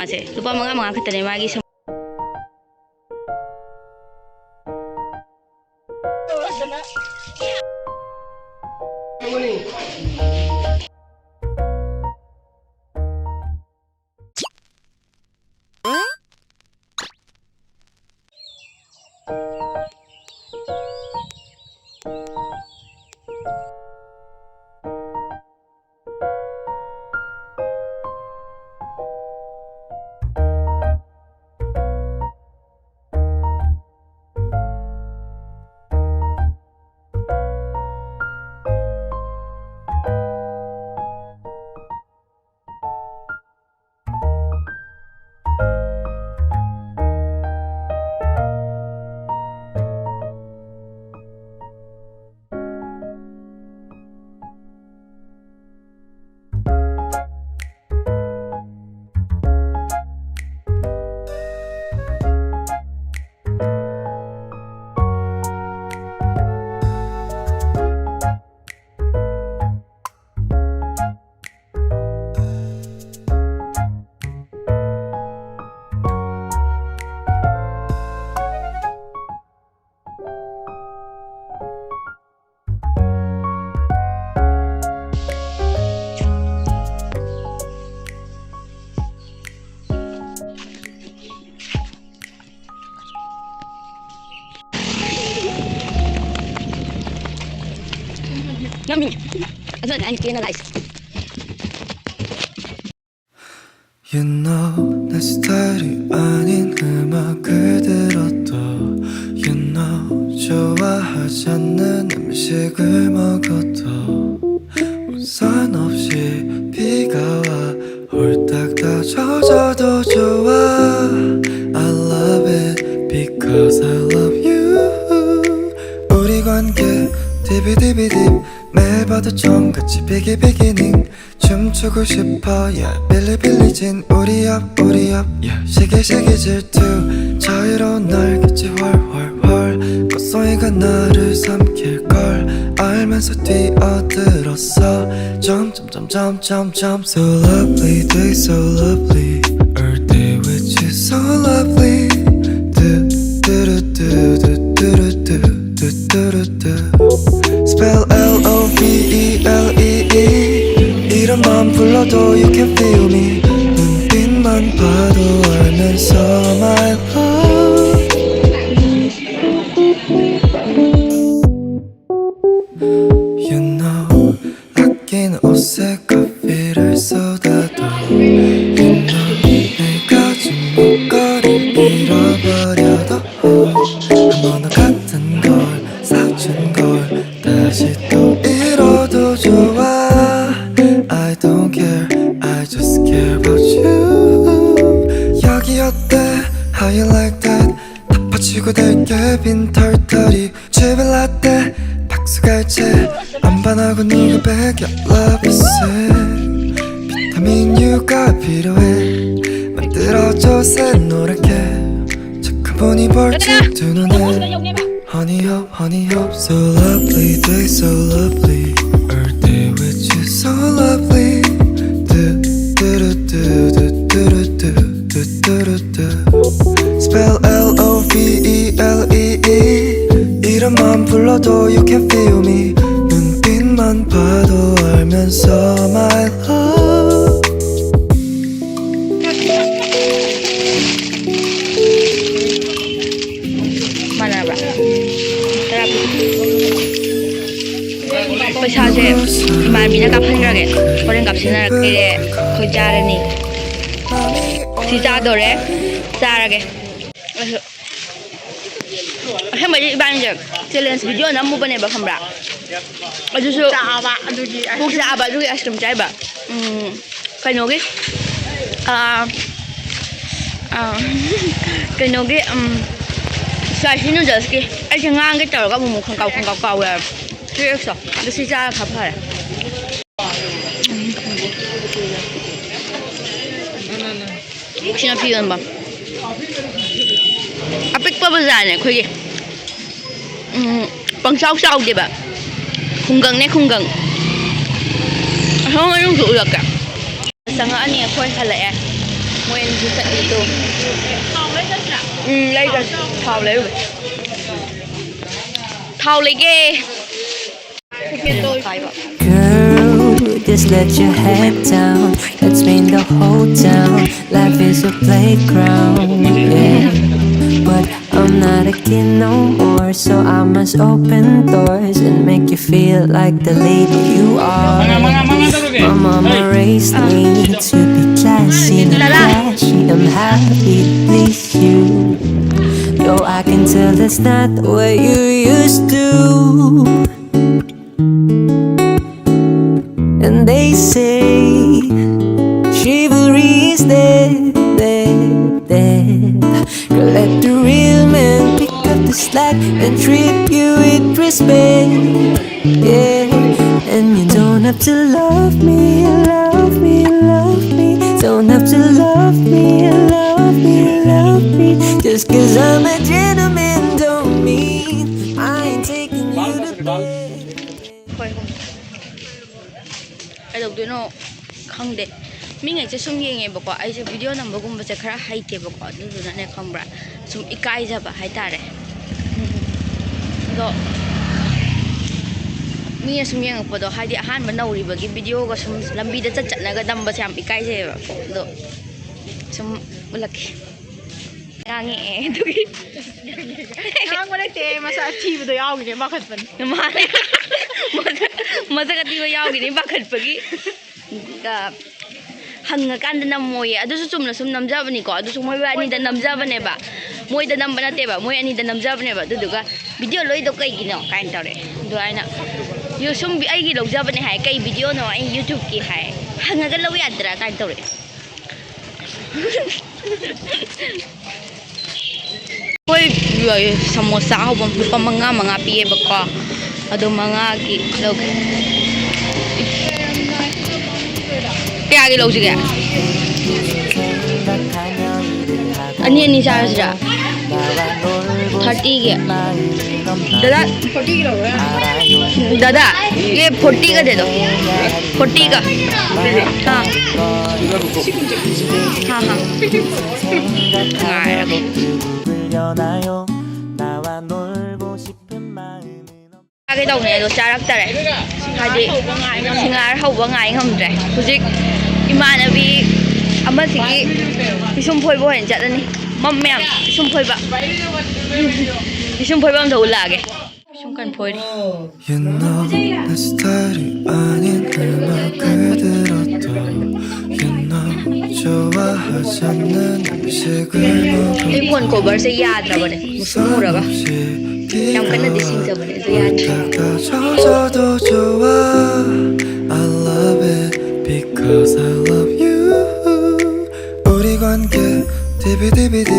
ase lupa manga khatane magi Yummy. I don't know anything like. You know 내 스타일이 아닌 음악을 들어도 You know 좋아하지 않는 음식을 먹어도 우산 없이 비가 와 홀딱 다 젖어도 좋아 I love it because I love you 우리 관계 디비디비딥 매일 봐도 좀 같이 비기비기닝 춤추고 싶어 yeah 빌리빌리진 우리 옆 yeah 시기시기 질투 자유로운 날겠지 훨훨훨 꽃송이가 나를 삼킬걸 알면서 뛰어들었어 점점점점점점 So lovely day so lovely Earth day with you so lovely Spell L-O-V-E-L-E-E 이름만 불러도 you can feel me 눈빛만 봐도 알면서 my love You know 아낀 옷에 커피를 쏟아도 You know 내가 준 목걸이 잃어버려도 아무나 같은 걸 사준 걸 다시 또 잃어도 좋아 I don't care I just care about you 여기 어때 How you like that 덮어치고 될게 빈 털털이 집에 라떼 박수갈채 안반하고 누구 베겨 Love is sick 비타민 U가 필요해 만들어줘 새 노랗게 자꾸 보니 벌칙 두 눈에 Honey hope So lovely day so lovely Earth day with you so lovely Spell L-O-V-E-L-E-E 이름만 불러도 you can feel me 눈빛만 봐도 알면서 my love Mana ba? पैसासे मानबीना काफनरगे होरेन काफसिनारगे खoi जारनी si जादोरे जारगे अहमदि इबानजे चैलेंज वीडियो नमु बनेबा खमब्रा अजुसु चाबा अदुगी पुक चाबा अदुगी आइसक्रीम चाइबा कइनोगे कइनोगे स्पाइसी नूडल्स की ऐसे ngang तौरगा मु खंगाव कावे Seriously, this is our kapara. Sino piyon ba? Apik pa ba zane? Kuya. Pang saw di ba? Kunggang. Ano nga yung duulak ka? Sa nga ani ako kala Mỗi anh chỉ chạy đi tù. Lấy ra thao lấy rồi. Thao lấy ghê. Girl, just let your head down. Let's paint the whole town. Life is a playground, yeah. But I'm not a kid no more, so I must open doors and make you feel like the lady you are. My mama raised me to be classy and flashy. I'm happy to please you. Though I can tell that's not what you used to. And they say chivalry is dead, dead, dead. Girl, let the real man pick up the slack and treat you with respect, yeah. And you don't have to love me, love me, love me. Don't have to love me, love me, love me. Just 'cause I'm a gentleman don't mean I ain't taking you to bed. Ai đâu tụi nó không để mình ngày sum yengेबको 아이제 비디오 남버गumबसे खरा 하이테बको अदुदुनाने खंब्रा sum इकाइजाबा हाइतारे दो मी sum yengपदो हाइदि अहान बनौरिबगी भिडिओ sum लंबीदा चचनगा दंबसे याम इकाइजेबा दो sum उलके गांगे दुगी गांगो लेते मसा थीबदो यावगिने बाखतपन माने मजगती यावगिने बाखतपगी हंगकांद नमोये अदुसु चुमना सुम नमजाबनिको अदुसु मोय वानीदा नमजाबनेबा मोयदा नंबा नतेबा मोय अनीदा नमजाबनेबा दुदुगा वीडियो लोइदो कइगिनो काइन तौरे दु आइना यो सुम आइगी लौजाबने हाय कई वीडियो नो आई यूट्यूब की हाय हंगगा लौ यादरा काइन तौरे कोई समोसा होबम लुपा मंगा मंगा पिएबको अदु मंगा की लौगे क्या की लौजिगे अनि अनि चार्जरा 30 के दादा 40 की लो दादा ये 40 का दे दो 40 का हाँ हाँ cái đầu này đồ cha rắc tare hai đi singar hậu ngai ngamdre hujik imanabi amasigi isum phoi bo hen chatani mam mem isum phoi ba am do lage isum kan phoi You know 내 스타일이 아닌 음악을 들어도 You know 좋아하지 않는 음식을 먹어 cái quần cổ bờ sẽ yad ra bane musumur ba yang kana dising sa bane so yad 다가져도 좋아 I love it because I love you 우리 관계 디비디비딥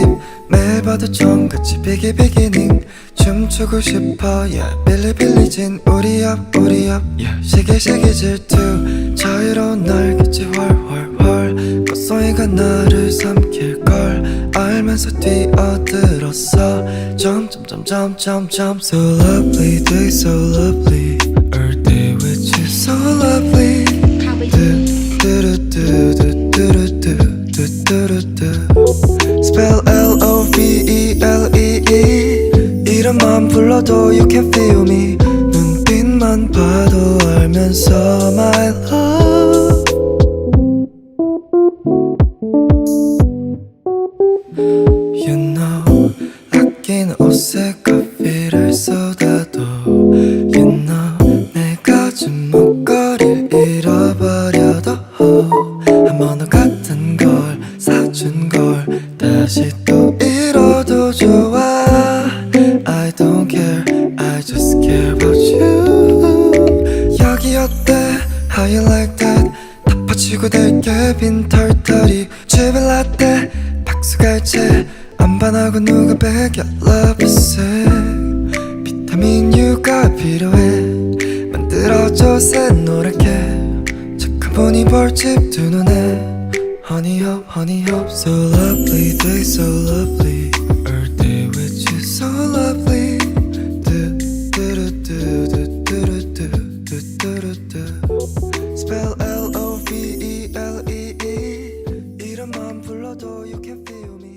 매일 봐도 좀같이 비기비기닝 춤추고 싶어 yeah 빌리빌리진 우리 앞 yeah 시기시기 질투 자유로운 날겠지 훨훨훨 꽃송이가 나를 삼킬걸 알면서 뛰어들었어 점점점점점점 So lovely day so lovely Earth day with you so lovely Spell L-O-V-E-L-E-E 이름만 불러도 you can feel me 눈빛만 봐도 알면서 my love You know 아낀 옷에 커피를 쏟아도 You know 내가 준 목걸이를 잃어버려도 한 번호 같은 걸 사준 걸 다시 또 잃어도 좋아 I don't care I just care about you 여기 어때 How you like that 덮어치고 될게 빈 털털이 주빌라떼 박수갈채 안 반하고 누가 베겨 Love is sick 비타민 U가 필요해 만들어줘 새노랗게 착한 보니 벌집 두 눈에 Honey up So lovely day so lovely Earth day with you so lovely Spell L-O-V-E-L-E-E 이름만 불러도 you can feel me